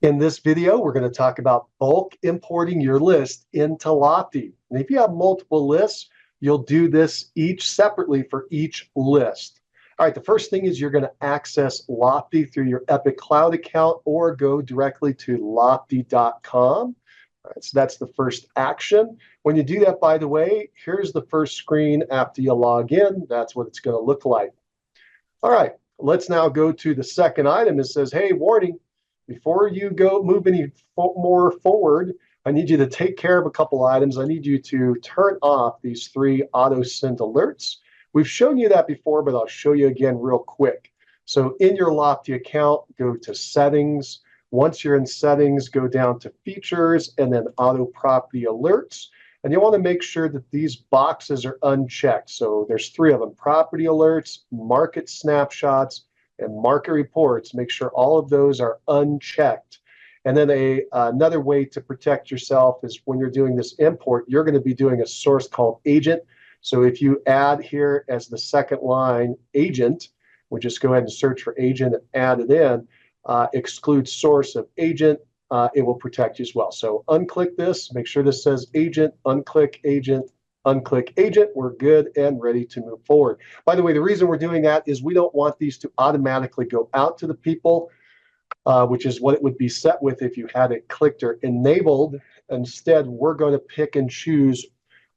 In this video, we're going to talk about bulk importing your list into REALTY. And if you have multiple lists, you'll do this each separately for each list. All right, the first thing is you're going to access REALTY through your Epic Cloud account or go directly to REALTY.com. All right, so that's the first action. When you do that, by the way, here's the first screen after you log in. That's what it's going to look like. All right, let's now go to the second item. It says, hey, warning. Before you go move any more forward, I need you to take care of a couple items. I need you to turn off these 3 auto send alerts. We've shown you that before, but I'll show you again real quick. So in your REALTY account, go to settings. Once you're in settings, go down to features and then auto property alerts. And you want to make sure that these boxes are unchecked. So there's 3 of them: property alerts, market snapshots, and market reports. Make sure all of those are unchecked. And then another way to protect yourself is when you're doing this import, you're going to be doing a source called agent. So if you add here as the second line agent, we just go ahead and search for agent and add it in, exclude source of agent, it will protect you as well. So unclick this, make sure this says agent, unclick agent, unclick agent. We're good and ready to move forward. By the way, the reason we're doing that is we don't want these to automatically go out to the people, which is what it would be set with if you had it clicked or enabled. Instead, we're going to pick and choose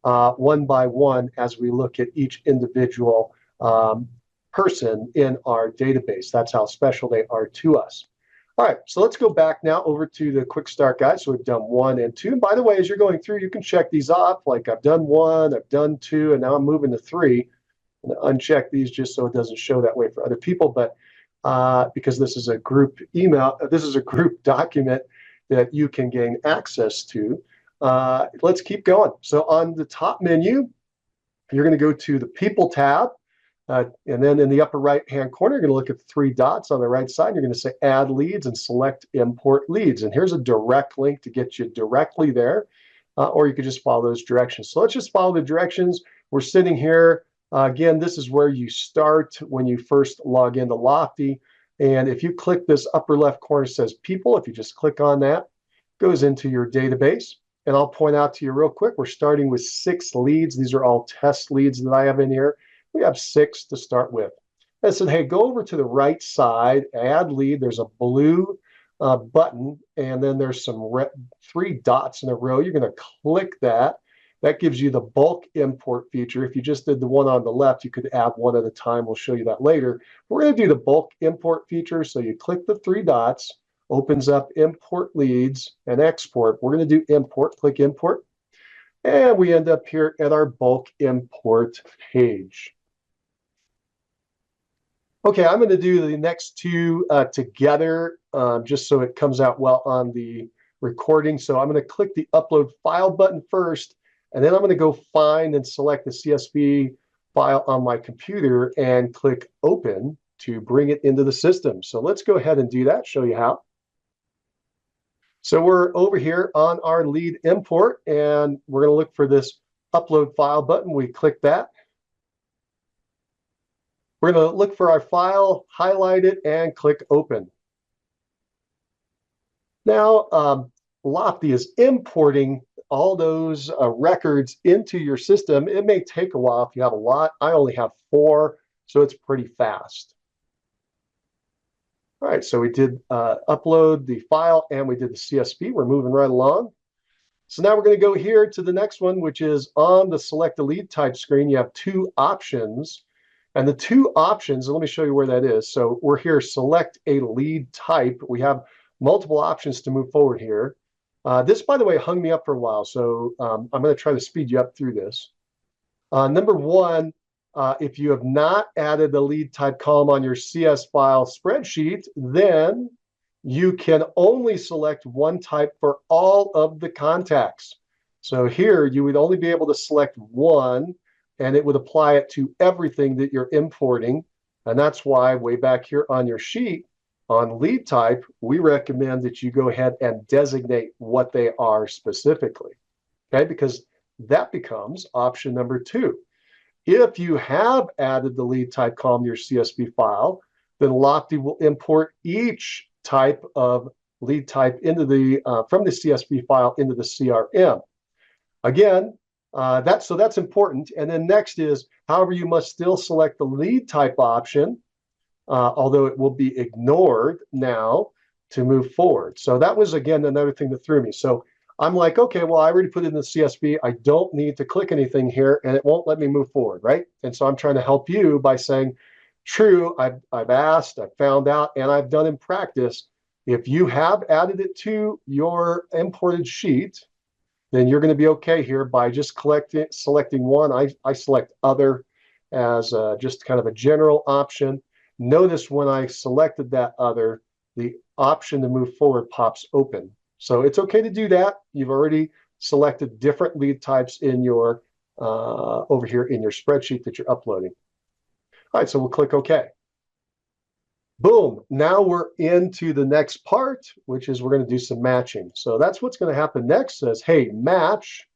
one by one as we look at each individual person in our database. That's how special they are to us. All right, so let's go back now over to the quick start guide. So we've done 1 and 2. And by the way, as you're going through, you can check these off. Like I've done 1, I've done 2, and now I'm moving to 3. I'm going to uncheck these just so it doesn't show that way for other people. But because this is a group email, this is a group document that you can gain access to. Let's keep going. So on the top menu, you're going to go to the People tab. And then in the upper right-hand corner, you're going to look at the 3 dots on the right side. You're going to say Add Leads and select Import Leads. And here's a direct link to get you directly there, or you could just follow those directions. So let's just follow the directions. We're sitting here. Again, this is where you start when you first log into REALTY. And if you click this upper left corner, it says People. If you just click on that, it goes into your database. And I'll point out to you real quick, we're starting with 6 leads. These are all test leads that I have in here. We have 6 to start with. I said, hey, go over to the right side, add lead. There's a blue button, and then there's some 3 dots in a row. You're going to click that. That gives you the bulk import feature. If you just did the one on the left, you could add 1 at a time. We'll show you that later. We're going to do the bulk import feature. So you click the 3 dots, opens up import leads and export. We're going to do import, click import. And we end up here at our bulk import page. Okay, I'm going to do the next 2 together just so it comes out well on the recording. So I'm going to click the upload file button first, and then I'm going to go find and select the CSV file on my computer and click open to bring it into the system. So let's go ahead and do that, show you how. So we're over here on our lead import, and we're going to look for this upload file button. We click that. We're going to look for our file, highlight it, and click open. Now, REALTY is importing all those records into your system. It may take a while if you have a lot. I only have 4, so it's pretty fast. All right, so we did upload the file and we did the CSV. We're moving right along. So now we're going to go here to the next one, which is on the select a lead type screen. You have 2 options. And the 2 options, and let me show you where that is. So we're here, select a lead type. We have multiple options to move forward here. This, by the way, hung me up for a while. So I'm going to try to speed you up through this. Number 1, if you have not added the lead type column on your CS file spreadsheet, then you can only select 1 type for all of the contacts. So here you would only be able to select 1, and it would apply it to everything that you're importing. And that's why way back here on your sheet on lead type, we recommend that you go ahead and designate what they are specifically, okay? Because that becomes option number 2. If you have added the lead type column to your CSV file, then REALTY will import each type of lead type into the from the CSV file into the CRM. Again, that's important. And then next is, however, you must still select the lead type option, although it will be ignored now to move forward. So that was, again, another thing that threw me. So I'm like, okay, well, I already put it in the CSV. I don't need to click anything here, and it won't let me move forward, right? And so I'm trying to help you by saying, true, I've asked, I've found out, and I've done in practice. If you have added it to your imported sheet, then you're going to be okay here by just selecting one. I select other as just kind of a general option. Notice when I selected that other, the option to move forward pops open. So it's okay to do that. You've already selected different lead types in your over here in your spreadsheet that you're uploading. All right, so we'll click OK. Boom, now we're into the next part, which is we're going to do some matching. So that's what's going to happen next. Says, hey, match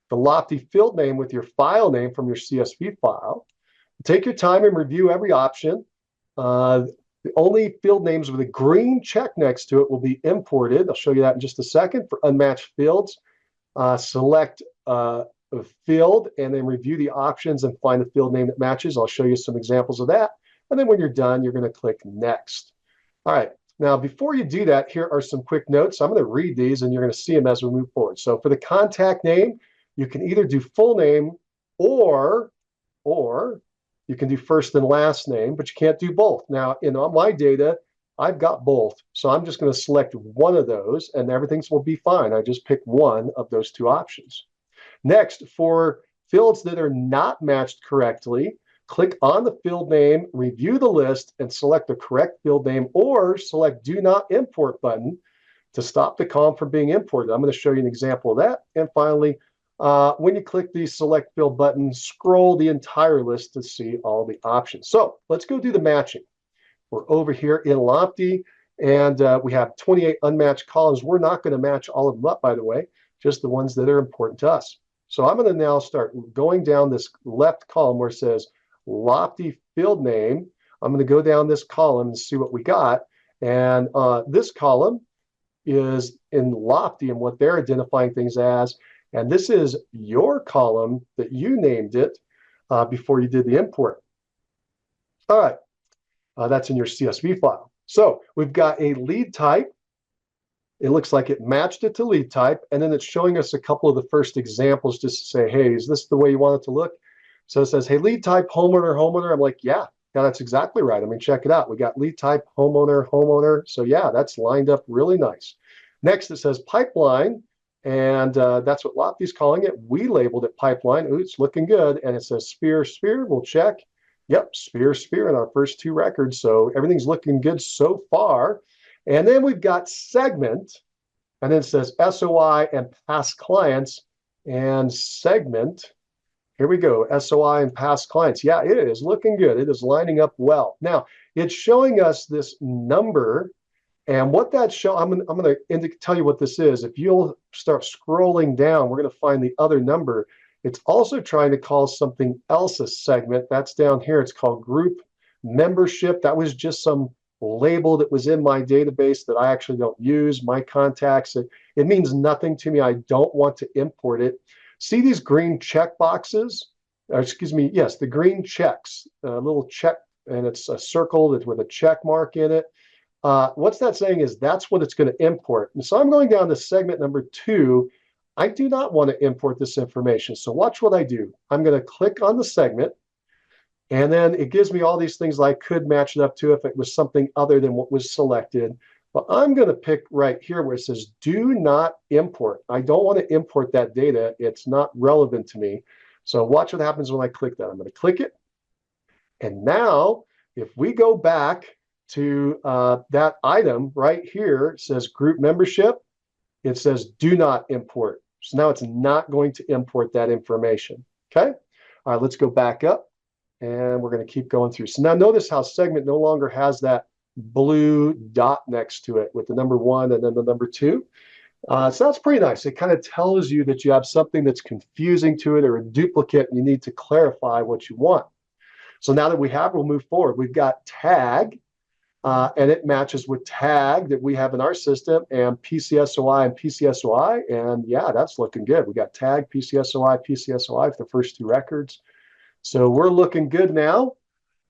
the Lofty field name with your file name from your CSV file. Take your time and review every option. The only field names with a green check next to it will be imported. I'll show you that in just a second. For unmatched fields, select a field and then review the options and find the field name that matches. I'll show you some examples of that. And then when you're done, you're going to click Next. All right. Now, before you do that, here are some quick notes. I'm going to read these, and you're going to see them as we move forward. So for the contact name, you can either do full name or you can do first and last name, but you can't do both. Now, in my data, I've got both. So I'm just going to select one of those, and everything will be fine. I just pick one of those two options. Next, for fields that are not matched correctly, click on the field name, review the list, and select the correct field name, or select Do Not Import button to stop the column from being imported. I'm going to show you an example of that. And finally, when you click the Select Field button, scroll the entire list to see all the options. So let's go do the matching. We're over here in Lofty, and we have 28 unmatched columns. We're not going to match all of them up, by the way, just the ones that are important to us. So I'm going to now start going down this left column where it says Lofty field name. I'm going to go down this column and see what we got. And this column is in Lofty and what they're identifying things as. And this is your column that you named it before you did the import. All right. That's in your CSV file. So we've got a lead type. It looks like it matched it to lead type. And then it's showing us a couple of the first examples just to say, hey, is this the way you want it to look? So it says, hey, lead type, homeowner. I'm like, yeah, that's exactly right. I mean, check it out. We got lead type, homeowner. So yeah, that's lined up really nice. Next, it says pipeline. And that's what Lofty's calling it. We labeled it pipeline. Ooh, it's looking good. And it says sphere. We'll check. Yep, sphere in our first two records. So everything's looking good so far. And then we've got segment. And then it says SOI and past clients and segment. Here we go, SOI and past clients. Yeah, it is looking good. It is lining up well. Now, it's showing us this number. And what that shows, I'm going to tell you what this is. If you'll start scrolling down, we're going to find the other number. It's also trying to call something else a segment. That's down here. It's called group membership. That was just some label that was in my database that I actually don't use. My contacts, it means nothing to me. I don't want to import it. See these green check boxes? Excuse me, yes, the green checks, a little check, and it's a circle with a check mark in it. What's that saying is that's what it's going to import. And so I'm going down to segment number 2. I do not want to import this information. So watch what I do. I'm going to click on the segment, and then it gives me all these things I could match it up to if it was something other than what was selected. But I'm going to pick right here where it says do not import. I don't want to import that data. It's not relevant to me. So watch what happens when I click that. I'm going to click it. And now if we go back to that item right here, it says group membership. It says do not import. So now it's not going to import that information. Okay. All right, let's go back up and we're going to keep going through. So now notice how segment no longer has that blue dot next to it with the number 1 and then the number 2. So that's pretty nice. It kind of tells you that you have something that's confusing to it or a duplicate and you need to clarify what you want. So now that we have, we'll move forward. We've got tag. and it matches with tag that we have in our system and PCSOI and PCSOI. And yeah, that's looking good. We got tag, PCSOI, PCSOI for the first two records. So we're looking good now.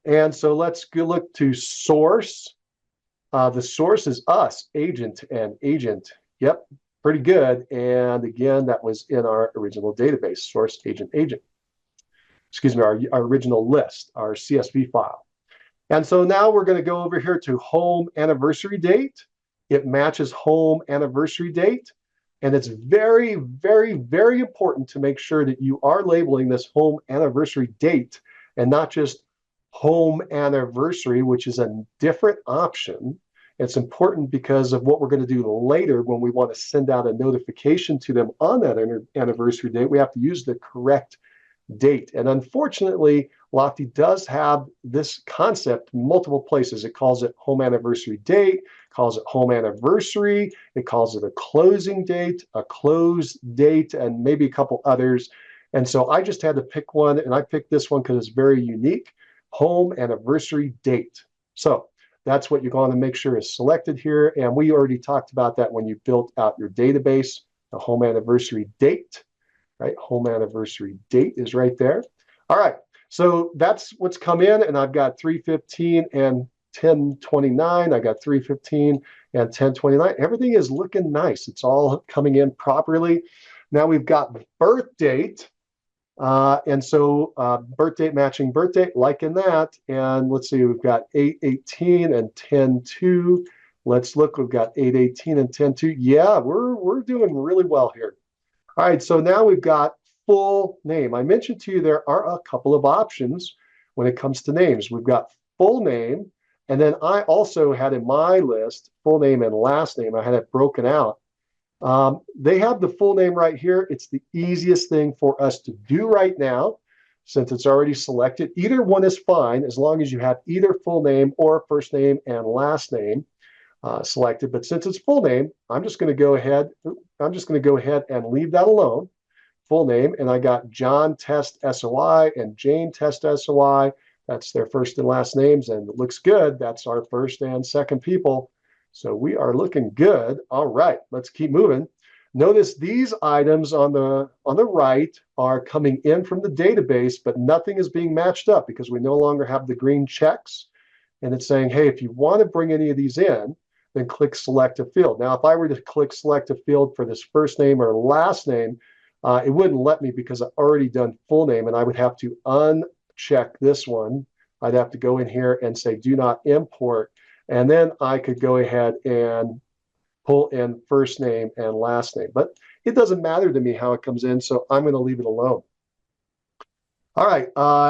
And so let's go look to source. The source is us, agent and agent. Yep, pretty good. And again, that was in our original database, source, agent, agent. Excuse me, our original list, our CSV file. And so now we're going to go over here to home anniversary date. It matches home anniversary date. And it's very, very, very important to make sure that you are labeling this home anniversary date and not just home anniversary, which is a different option. It's important because of what we're going to do later when we want to send out a notification to them on that anniversary date. We have to use the correct date. And unfortunately, Lofty does have this concept multiple places. It calls it home anniversary date, calls it home anniversary, it calls it a closing date, a close date, and maybe a couple others. And so I just had to pick one, and I picked this one because it's very unique, home anniversary date. So that's what you're going to make sure is selected here. And we already talked about that when you built out your database, the home anniversary date. Right, home anniversary date is right there. All right, so that's what's come in, and I've got 315 and 1029. I got 315 and 1029. Everything is looking nice. It's all coming in properly. Now we've got birth date, and so birth date matching birth date, liking that. And let's see, we've got 818 and 102. Let's look. We've got 818 and 102. Yeah, we're doing really well here. All right, so now we've got full name. I mentioned to you there are a couple of options when it comes to names. We've got full name, and then I also had in my list full name and last name. I had it broken out. They have the full name right here. It's the easiest thing for us to do right now since it's already selected. Either one is fine as long as you have either full name or first name and last name selected. But since it's full name, I'm just going to go ahead and leave that alone. Full name, and I got John Test SOI and Jane Test SOI. That's their first and last names, and it looks good. That's our first and second people. So we are looking good. All right, let's keep moving. Notice these items on the right are coming in from the database, but nothing is being matched up because we no longer have the green checks. And it's saying, hey, if you want to bring any of these in, then click select a field. Now, if I were to click select a field for this first name or last name, it wouldn't let me because I've already done full name, and I would have to uncheck this one. I'd have to go in here and say do not import, and then I could go ahead and pull in first name and last name. But it doesn't matter to me how it comes in, so I'm going to leave it alone. All right,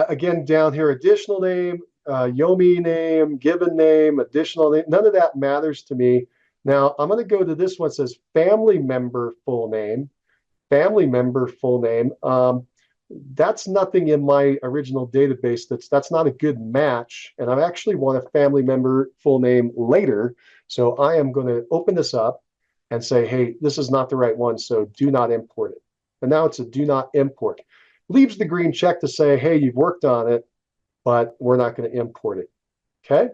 again, down here, additional name, Yomi name, given name, additional name, none of that matters to me. Now, I'm going to go to this one that says family member full name. Family member full name. That's nothing in my original database. That's not a good match. And I actually want a family member full name later. So I am going to open this up and say, hey, this is not the right one, so do not import it. And now it's a do not import. Leaves the green check to say, hey, you've worked on it, but we're not going to import it. Okay.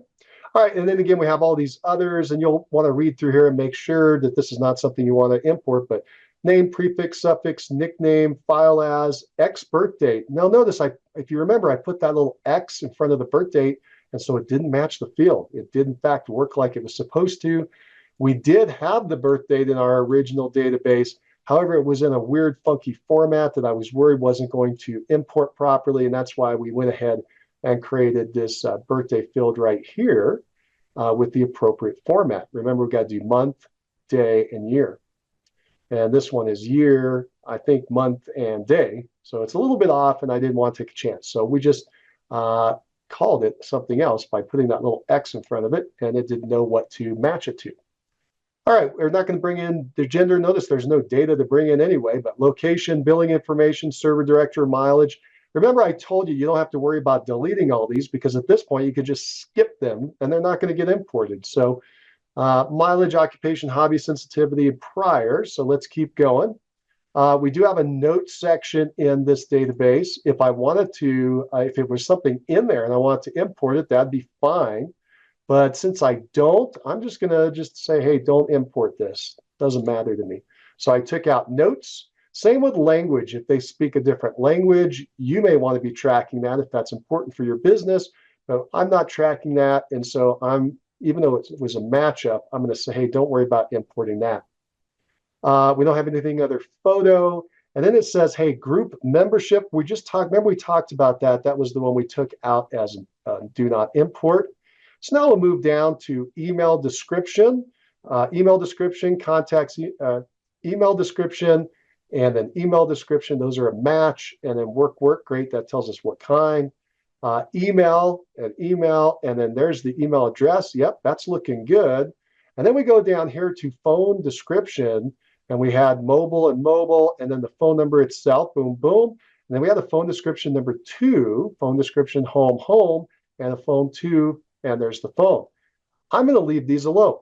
All right. And then again, we have all these others, and you'll want to read through here and make sure that this is not something you want to import, but name, prefix, suffix, nickname, file as, X birth date. Now notice, if you remember, I put that little X in front of the birth date, and so it didn't match the field. It did, in fact, work like it was supposed to. We did have the birth date in our original database. However, it was in a weird, funky format that I was worried wasn't going to import properly, and that's why we went ahead and created this birthday field right here with the appropriate format. Remember, we've got to do month, day, and year. And this one is year, I think month and day. So it's a little bit off, and I didn't want to take a chance. So we just called it something else by putting that little X in front of it, and it didn't know what to match it to. All right, we're not going to bring in the gender. Notice there's no data to bring in anyway, but location, billing information, server director, mileage. Remember, I told you don't have to worry about deleting all these because at this point you could just skip them and they're not going to get imported. So mileage, occupation, hobby, sensitivity, and prior. So let's keep going. We do have a notes section in this database. If I wanted to, if it was something in there and I wanted to import it, that'd be fine. But since I don't, I'm just going to just say, hey, don't import this. Doesn't matter to me. So I took out notes. Same with language. If they speak a different language, you may want to be tracking that if that's important for your business. But I'm not tracking that. And so even though it was a matchup, I'm going to say, hey, don't worry about importing that. We don't have anything other photo. And then it says, hey, group membership. Remember we talked about that. That was the one we took out as do not import. So now we'll move down to email description, contacts, email description, and then email description. Those are a match. And then work, great. That tells us what kind. Email, and then there's the email address. Yep, that's looking good. And then we go down here to phone description, and we had mobile, and then the phone number itself, boom, boom. And then we had the phone description number 2, phone description home, and a phone 2, and there's the phone. I'm going to leave these alone.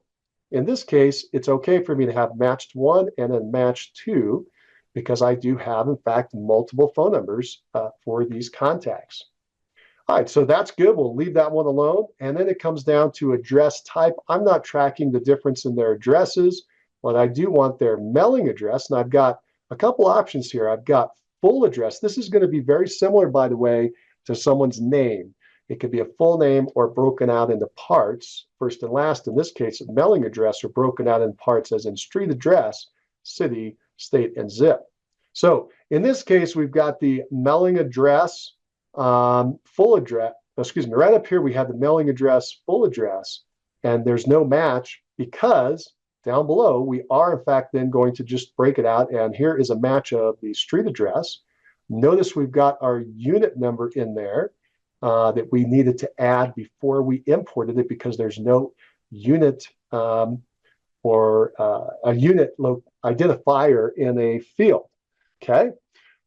In this case, it's okay for me to have matched 1 and then matched 2 because I do have, in fact, multiple phone numbers for these contacts. All right, so that's good. We'll leave that one alone. And then it comes down to address type. I'm not tracking the difference in their addresses, but I do want their mailing address. And I've got a couple options here. I've got full address. This is going to be very similar, by the way, to someone's name. It could be a full name or broken out into parts, first and last. In this case, mailing address are broken out in parts as in street address, city, state, and zip. So in this case, we've got the mailing address, full address, right up here we have the mailing address, full address, and there's no match because down below we are in fact then going to just break it out, and here is a match of the street address. Notice we've got our unit number in there that we needed to add before we imported it because there's no unit or a unit identifier in a field. Okay.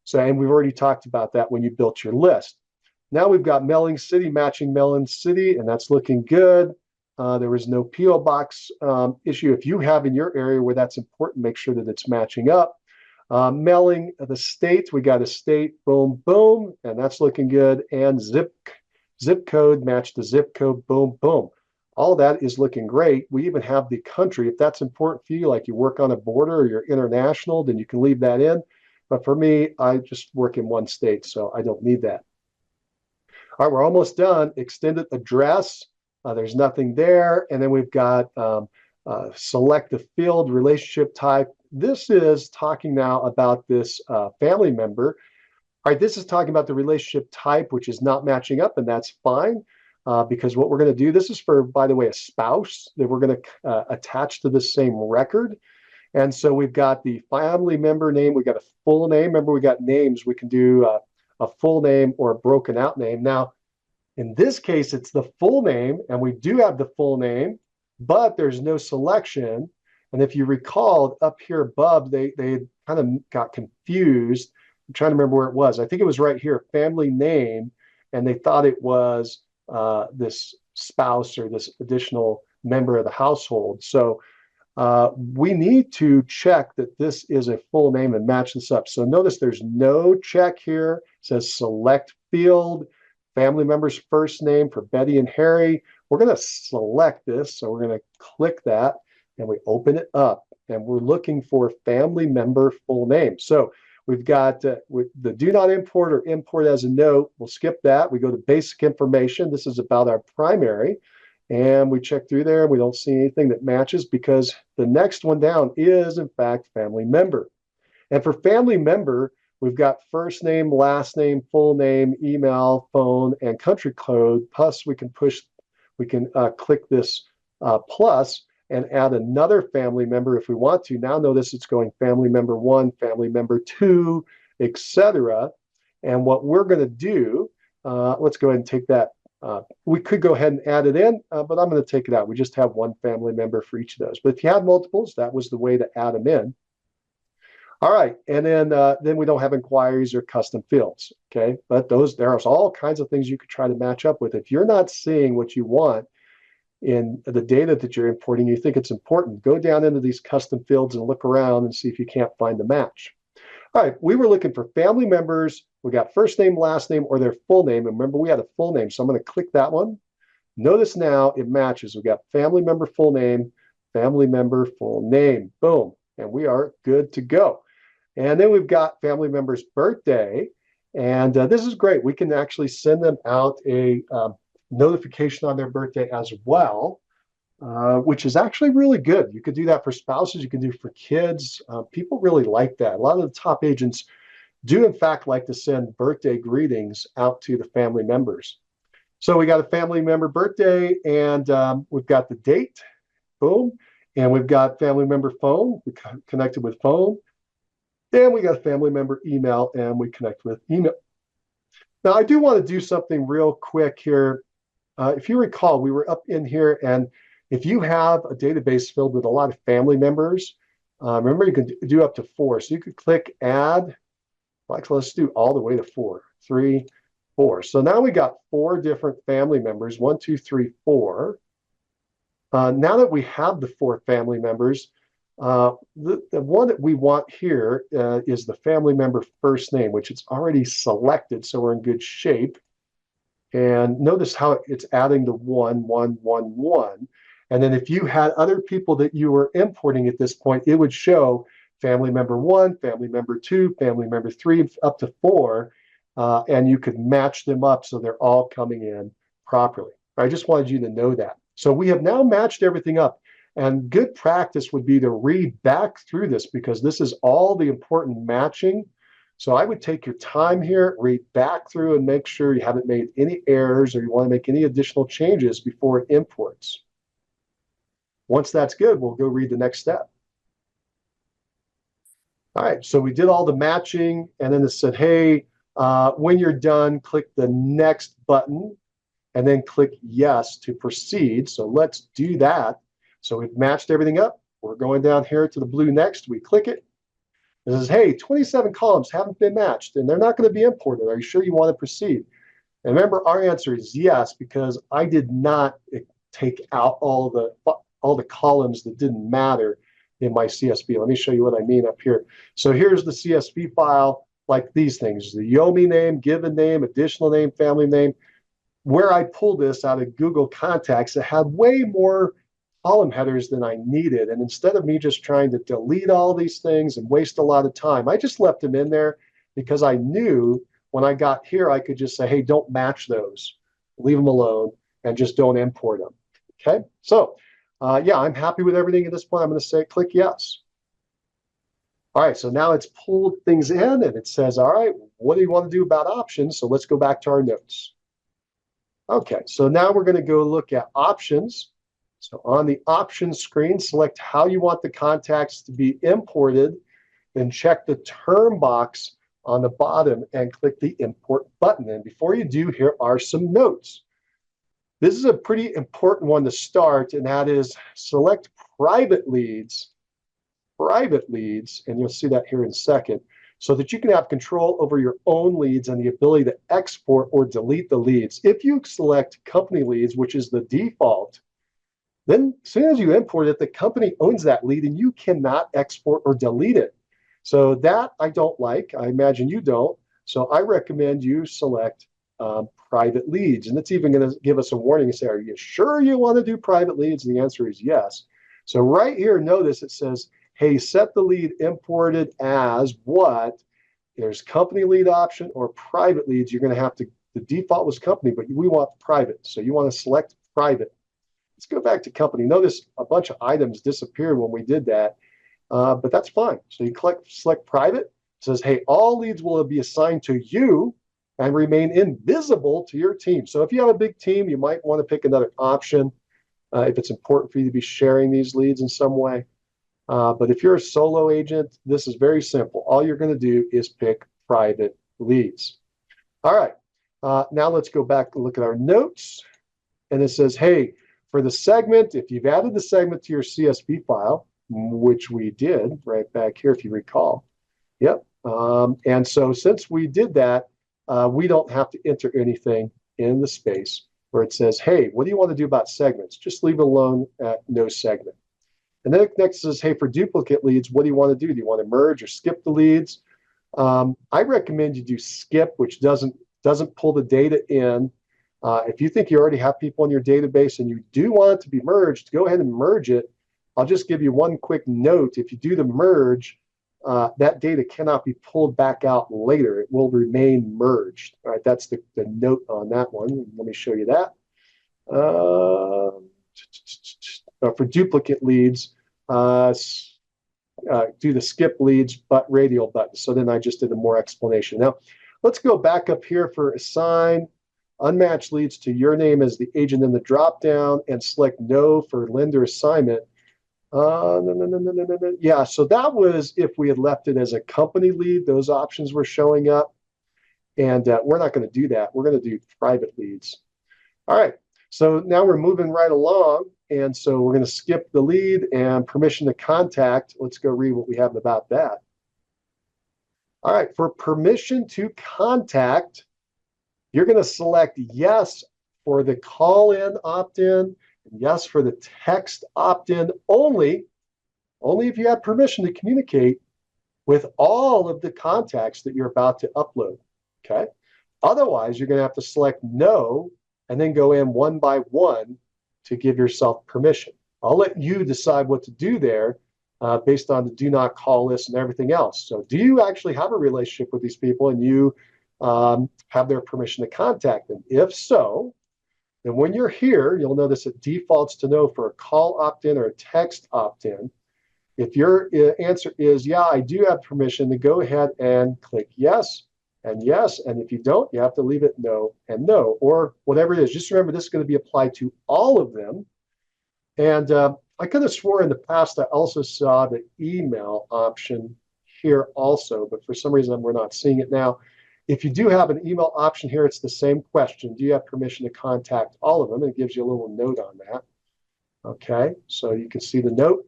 So, and we've already talked about that when you built your list. Now we've got mailing city, matching mailing city, and that's looking good. There was no P.O. box issue. If you have in your area where that's important, make sure that it's matching up. Mailing the state, we got a state, boom, boom, and that's looking good. And zip code, match the zip code, boom, boom. All that is looking great. We even have the country. If that's important for you, like you work on a border or you're international, then you can leave that in. But for me, I just work in one state, so I don't need that. All right, we're almost done. Extended address, there's nothing there. And then we've got select the field, relationship type. This is talking now about this family member. All right, this is talking about the relationship type, which is not matching up, and that's fine because what we're going to do, this is for, by the way, a spouse that we're going to attach to the same record. And so we've got the family member name, we've got a full name. Remember, we got names. We can do a full name or a broken out name. Now, in this case, it's the full name, and we do have the full name, but there's no selection. And if you recalled up here above, they kind of got confused. I'm trying to remember where it was. I think it was right here, family name, and they thought it was this spouse or this additional member of the household. So we need to check that this is a full name and match this up. So notice there's no check here. It says select field, family member's first name for Betty and Harry. We're going to select this. So we're going to click that and we open it up and we're looking for family member full name. So we've got with the do not import or import as a note. We'll skip that. We go to basic information. This is about our primary. And we check through there. We don't see anything that matches because the next one down is, in fact, family member. And for family member, we've got first name, last name, full name, email, phone, and country code. Plus, we can click this plus and add another family member if we want to. Now notice it's going family member 1, family member 2, etc. And what we're going to do, let's go ahead and take that. We could go ahead and add it in, but I'm going to take it out. We just have one family member for each of those. But if you have multiples, that was the way to add them in. All right, and then we don't have inquiries or custom fields, okay? But there's all kinds of things you could try to match up with. If you're not seeing what you want in the data that you're importing, you think it's important, go down into these custom fields and look around and see if you can't find the match. All right, we were looking for family members. We got first name, last name, or their full name. And remember, we had a full name, so I'm going to click that one. Notice now it matches. We've got family member full name, family member full name. Boom. And we are good to go. And then we've got family member's birthday. And this is great. We can actually send them out a notification on their birthday as well, which is actually really good. You could do that for spouses. You can do for kids. People really like that. A lot of the top agents do, in fact, like to send birthday greetings out to the family members. So we got a family member birthday, and we've got the date. Boom. And we've got family member phone. We connected with phone. Then we got a family member email, and we connect with email. Now, I do want to do something real quick here. If you recall, we were up in here, and if you have a database filled with a lot of family members, remember you can do up to 4. So you could click add. Like, let's do all the way to 4, 3, 4. So now we got 4 different family members, 1, 2, 3, 4. Now that we have the 4 family members, the one that we want here is the family member first name, which it's already selected, so we're in good shape. And notice how it's adding the 1, 1, 1, 1. And then if you had other people that you were importing at this point, it would show family member 1, family member 2, family member 3, up to 4, and you could match them up so they're all coming in properly. I just wanted you to know that. So we have now matched everything up, and good practice would be to read back through this because this is all the important matching. So I would take your time here, read back through and make sure you haven't made any errors or you want to make any additional changes before it imports. Once that's good, we'll go read the next step. All right, so we did all the matching, and then it said, hey, when you're done, click the next button, and then click yes to proceed. So let's do that. So we've matched everything up. We're going down here to the blue next. We click it. It says, hey, 27 columns haven't been matched, and they're not going to be imported. Are you sure you want to proceed? And remember, our answer is yes, because I did not take out all the columns that didn't matter in my CSV. Let me show you what I mean up here. So here's the CSV file, like these things, the YOMI name, given name, additional name, family name. Where I pulled this out of Google Contacts, it had way more column headers than I needed. And instead of me just trying to delete all these things and waste a lot of time, I just left them in there because I knew when I got here, I could just say, hey, don't match those, leave them alone, and just don't import them. Okay, so yeah, I'm happy with everything at this point. I'm going to say click yes. All right, so now it's pulled things in and it says, all right, what do you want to do about options? So let's go back to our notes. Okay, so now we're going to go look at options. So on the options screen, select how you want the contacts to be imported, then check the term box on the bottom and click the import button. And before you do, here are some notes. This is a pretty important one to start, and that is select private leads, and you'll see that here in a second, so that you can have control over your own leads and the ability to export or delete the leads. If you select company leads, which is the default, then as soon as you import it, the company owns that lead and you cannot export or delete it. So that I don't like. I imagine you don't. So I recommend you select private leads. And it's even going to give us a warning and say, are you sure you want to do private leads? And the answer is yes. So right here, notice it says, hey, set the lead imported as what? There's company lead option or private leads. You're going to have to, the default was company, but we want private. So you want to select private. Let's go back to company. Notice a bunch of items disappeared when we did that, but that's fine. So you select private. It says, hey, all leads will be assigned to you and remain invisible to your team. So if you have a big team, you might want to pick another option if it's important for you to be sharing these leads in some way. But if you're a solo agent, this is very simple. All you're going to do is pick private leads. All right. Now let's go back and look at our notes. And it says, hey, for the segment, if you've added the segment to your CSV file, which we did right back here, if you recall. Yep. And so since we did that, we don't have to enter anything in the space where it says, hey, what do you want to do about segments? Just leave it alone at no segment. And then next says, hey, for duplicate leads, what do you want to do? Do you want to merge or skip the leads? I recommend you do skip, which doesn't pull the data in. If you think you already have people in your database and you do want it to be merged, go ahead and merge it. I'll just give you one quick note. If you do the merge, that data cannot be pulled back out later. It will remain merged. All right, that's the note on that one. Let me show you that. For duplicate leads, do the skip leads but radial button. So then I just did a more explanation. Now, let's go back up here for assign unmatched leads to your name as the agent in the dropdown and select no for lender assignment. No. Yeah, so that was if we had left it as a company lead, those options were showing up. And we're not going to do that. We're going to do private leads. All right, so now we're moving right along. And so we're going to skip the lead and permission to contact. Let's go read what we have about that. All right, for permission to contact, you're going to select yes for the call-in opt-in, and yes for the text opt-in only if you have permission to communicate with all of the contacts that you're about to upload, okay? Otherwise, you're going to have to select no and then go in one by one to give yourself permission. I'll let you decide what to do there based on the do not call list and everything else. So do you actually have a relationship with these people and you have their permission to contact them? If so, then when you're here, you'll notice it defaults to no for a call opt-in or a text opt-in. If your answer is, yeah, I do have permission, to go ahead and click yes and yes. And if you don't, you have to leave it no and no, or whatever it is. Just remember, this is going to be applied to all of them. And I could have swore in the past I also saw the email option here also, but for some reason we're not seeing it now. If you do have an email option here, it's the same question. Do you have permission to contact all of them? And it gives you a little note on that. Okay, so you can see the note.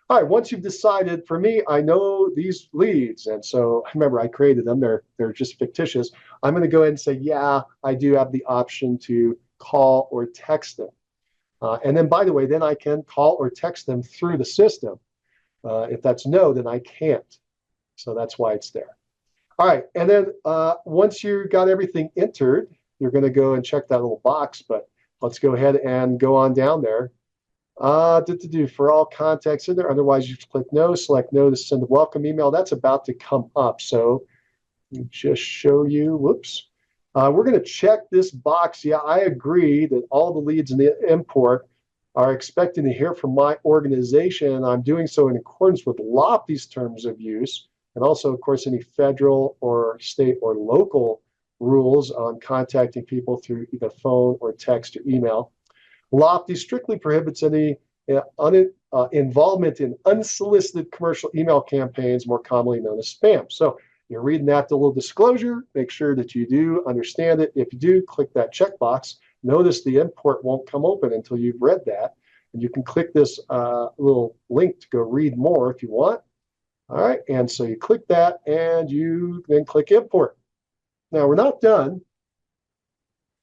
All right, once you've decided, for me, I know these leads, and so remember I created them, they're just fictitious. I'm going to go ahead and say, yeah, I do have the option to call or text them. And then, by the way, then I can call or text them through the system. If that's no, then I can't. So that's why it's there. All right, and then once you got everything entered, you're going to go and check that little box, but let's go ahead and go on down there. For all contacts in there, otherwise you click no, select no to send a welcome email. That's about to come up. So let me just show you, whoops. We're going to check this box. Yeah, I agree that all the leads in the import are expecting to hear from my organization. I'm doing so in accordance with Lofty's terms of use, and also, of course, any federal or state or local rules on contacting people through either phone or text or email. Lofty strictly prohibits any involvement in unsolicited commercial email campaigns, more commonly known as spam. So you're reading that little disclosure. Make sure that you do understand it. If you do, click that checkbox. Notice the import won't come open until you've read that. And you can click this little link to go read more if you want. All right, and so you click that and you then click import. Now we're not done.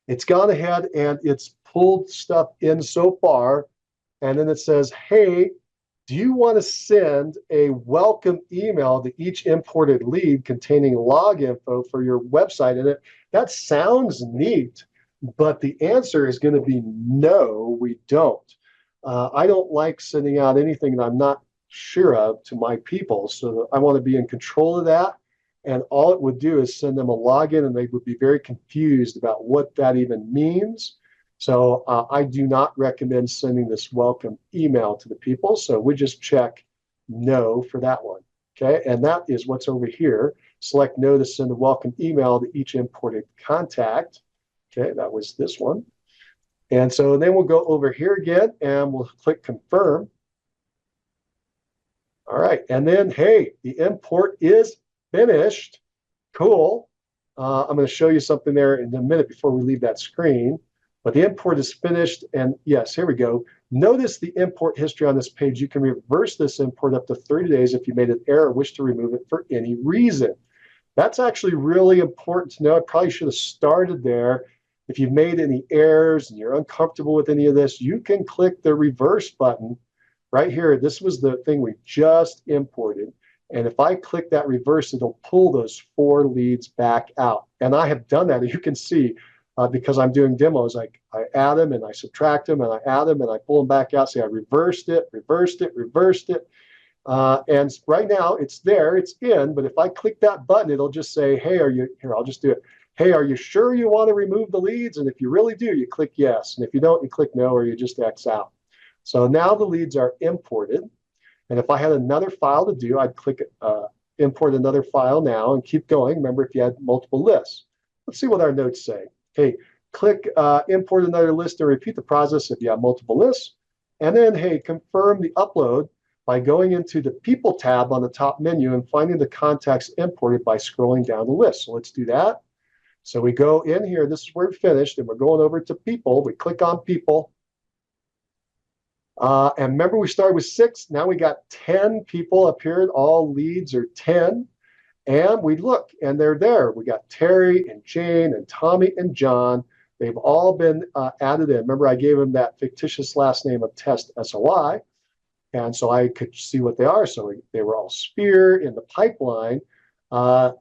It's gone ahead and it's pulled stuff in so far. And then it says, hey, do you want to send a welcome email to each imported lead containing log info for your website? And that sounds neat, but the answer is going to be no, we don't. I don't like sending out anything that I'm not sure of to my people. So I want to be in control of that. And all it would do is send them a login, and they would be very confused about what that even means. So I do not recommend sending this welcome email to the people. So we just check no for that one. Okay, and that is what's over here. Select no to send a welcome email to each imported contact. Okay, that was this one. And so then we'll go over here again and we'll click confirm. All right, and then, hey, the import is finished. Cool. I'm going to show you something there in a minute before we leave that screen. But the import is finished, and yes, here we go. Notice the import history on this page. You can reverse this import up to 30 days if you made an error or wish to remove it for any reason. That's actually really important to know. I probably should have started there. If you've made any errors and you're uncomfortable with any of this, you can click the reverse button right here. This was the thing we just imported. And if I click that reverse, it'll pull those 4 leads back out. And I have done that. As you can see, because I'm doing demos. I add them and I subtract them and I add them and I pull them back out. Say I reversed it, reversed it, reversed it. And right now it's there, it's in, but if I click that button, it'll just say, hey, I'll just do it. Hey, are you sure you want to remove the leads? And if you really do, you click yes. And if you don't, you click no, or you just X out. So now the leads are imported. And if I had another file to do, I'd click import another file now and keep going. Remember, if you had multiple lists. Let's see what our notes say. Hey, click import another list and repeat the process if you have multiple lists. And then, hey, confirm the upload by going into the People tab on the top menu and finding the contacts imported by scrolling down the list. So let's do that. So we go in here, this is where we finished, and we're going over to People. We click on People. And remember, we started with 6. Now we got 10 people up here. All leads are 10. And we look, and they're there. We got Terry and Jane and Tommy and John. They've all been added in. Remember, I gave them that fictitious last name of Test SOI. And so I could see what they are. So they were all Spear in the pipeline.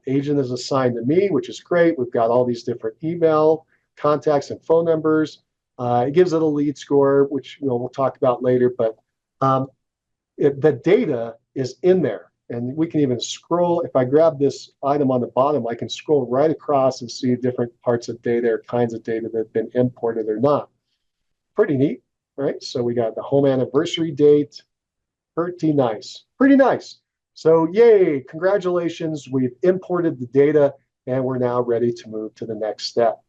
Agent is assigned to me, which is great. We've got all these different email contacts and phone numbers. It gives it a lead score, which we'll talk about later. But the data is in there. And we can even scroll. If I grab this item on the bottom, I can scroll right across and see different parts of data or kinds of data that have been imported or not. Pretty neat, right? So we got the home anniversary date. Pretty nice. Pretty nice. So yay, congratulations. We've imported the data and we're now ready to move to the next step.